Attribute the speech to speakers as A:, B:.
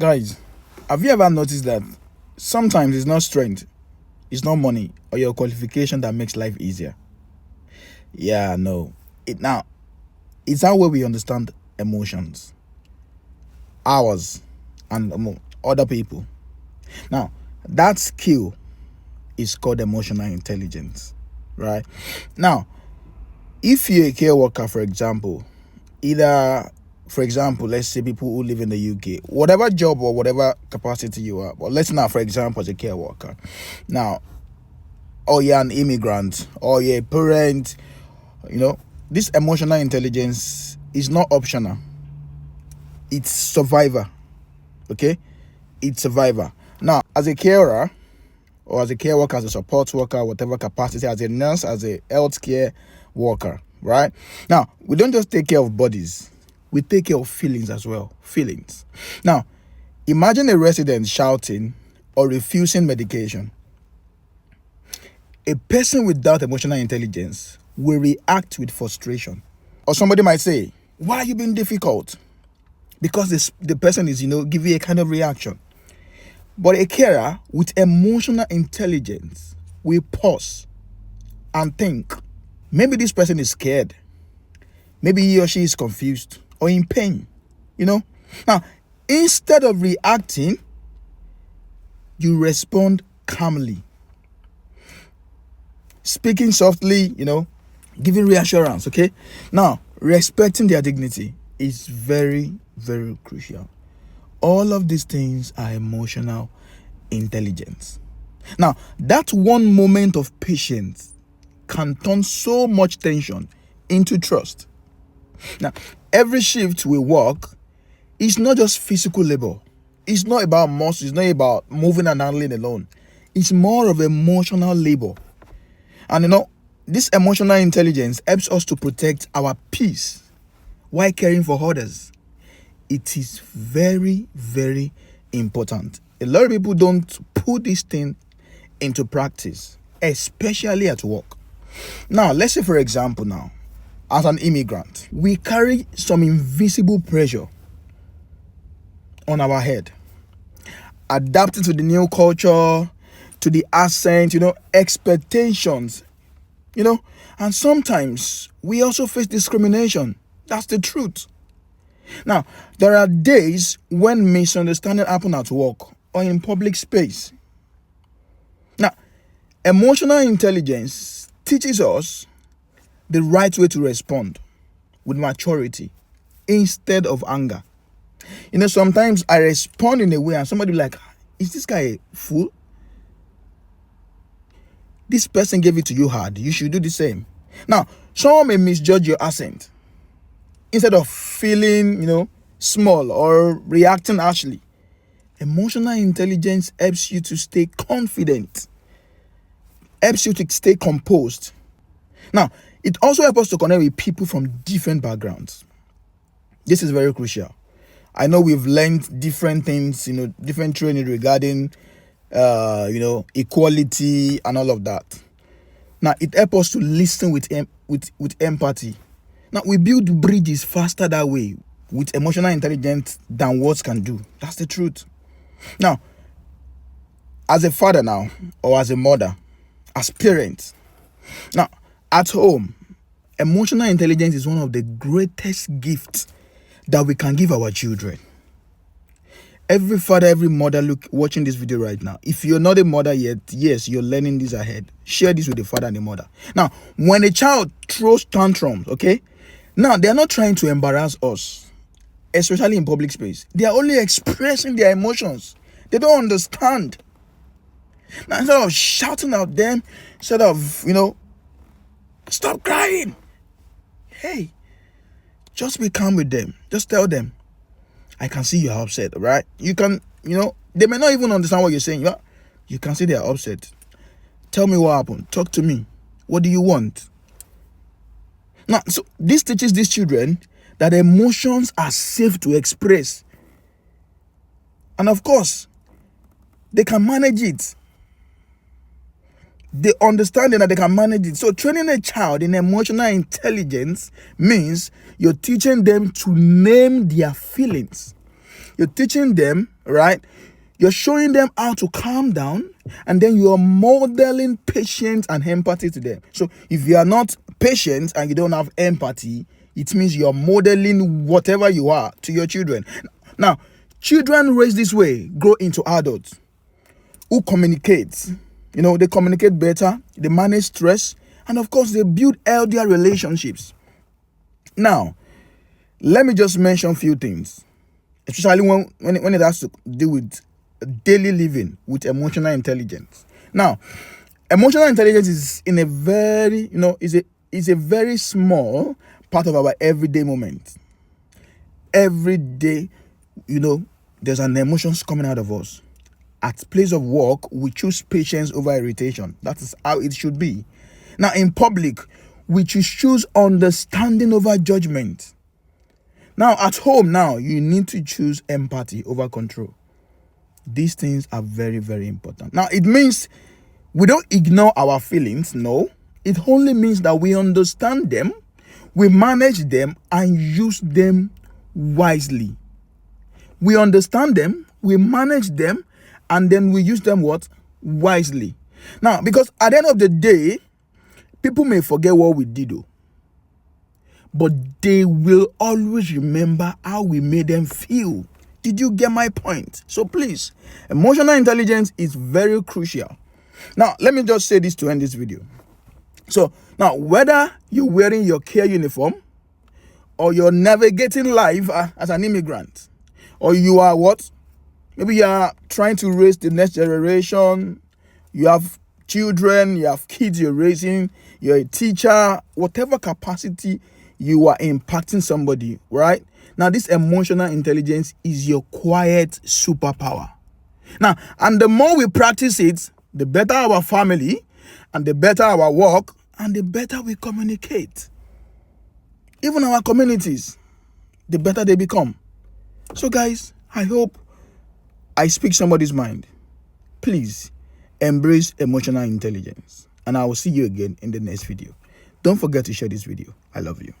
A: Guys, have you ever noticed that sometimes it's not strength, it's not money or your qualification that makes life easier? Yeah, no. It's how well we understand emotions, ours, and other people. Now, that skill is called emotional intelligence, right? Now, if you're a care worker, for example, let's say people who live in the UK, whatever job or whatever capacity you are, but let's now, for example, as a care worker. Now, or you're an immigrant, or you're a parent, this emotional intelligence is not optional. It's survivor. Okay? It's survivor. Now, as a carer, or as a care worker, as a support worker, whatever capacity, as a nurse, as a healthcare worker, right? Now, we don't just take care of bodies, we take care of feelings as well. Feelings. Now, imagine a resident shouting or refusing medication. A person without emotional intelligence will react with frustration. Or somebody might say, why are you being difficult? Because the person is, give you a kind of reaction. But a carer with emotional intelligence will pause and think, maybe this person is scared. Maybe he or she is confused or in pain, Now, instead of reacting, you respond calmly. Speaking softly, giving reassurance, okay? Now, respecting their dignity is very, very crucial. All of these things are emotional intelligence. Now, that one moment of patience can turn so much tension into trust. Now, every shift we work is not just physical labor. It's not about muscle. It's not about moving and handling alone. It's more of emotional labor. And this emotional intelligence helps us to protect our peace while caring for others. It is very, very important. A lot of people don't put this thing into practice, especially at work. Now, let's say, for example, as an immigrant, we carry some invisible pressure on our head. Adapting to the new culture, to the accent, expectations, and sometimes we also face discrimination. That's the truth. Now, there are days when misunderstanding happen at work or in public space. Now, emotional intelligence teaches us the right way to respond with maturity instead of anger. Sometimes I respond in a way and somebody be like, is this guy a fool? This person gave it to you hard. You should do the same. Now, someone may misjudge your accent. Instead of feeling, small or reacting harshly, emotional intelligence helps you to stay confident, helps you to stay composed. Now, it also helps us to connect with people from different backgrounds. This is very crucial. I know we've learned different things, different training regarding, equality and all of that. Now, it helps us to listen with empathy. Now, we build bridges faster that way with emotional intelligence than words can do. That's the truth. Now, as a father or as a mother, as parents, at home, emotional intelligence is one of the greatest gifts that we can give our children. Every father, every mother watching this video right now, if you're not a mother yet, yes, you're learning this ahead. Share this with the father and the mother. Now, when a child throws tantrums, okay? Now, they're not trying to embarrass us, especially in public space. They are only expressing their emotions. They don't understand. Now, instead of shouting at them, instead of, stop crying. Hey, just be calm with them. Just tell them, I can see you're upset, right? You can, they may not even understand what you're saying. You can see they're upset. Tell me what happened. Talk to me. What do you want? Now, so this teaches these children that emotions are safe to express. And of course, they can manage it. They understand that they can manage it. So training a child in emotional intelligence means you're teaching them to name their feelings. You're teaching them, right? You're showing them how to calm down, and then you're modeling patience and empathy to them. So if you are not patient and you don't have empathy, it means you're modeling whatever you are to your children. Now, children raised this way grow into adults who communicate. They communicate better, they manage stress, and of course, they build healthier relationships. Now, let me just mention a few things, especially when it has to do with daily living with emotional intelligence. Now, emotional intelligence is in a very, is a very small part of our everyday moment. Every day, there's an emotions coming out of us. At place of work, we choose patience over irritation. That is how it should be. Now, in public, we choose understanding over judgment. Now, at home, you need to choose empathy over control. These things are very, very important. Now, it means we don't ignore our feelings. No, it only means that we understand them, we manage them, and use them wisely. We understand them, we manage them, and then we use them what? Wisely. Now, because at the end of the day, people may forget what we did, but they will always remember how we made them feel. Did you get my point? So please, emotional intelligence is very crucial. Now, let me just say this to end this video. So now, whether you're wearing your care uniform or you're navigating life as an immigrant, or you are what? Maybe you are trying to raise the next generation, you have children, you have kids you're raising, you're a teacher, whatever capacity you are impacting somebody, right? Now, this emotional intelligence is your quiet superpower. Now, and the more we practice it, the better our family, and the better our work, and the better we communicate. Even our communities, the better they become. So guys, I hope I speak somebody's mind. Please embrace emotional intelligence. And I will see you again in the next video. Don't forget to share this video. I love you.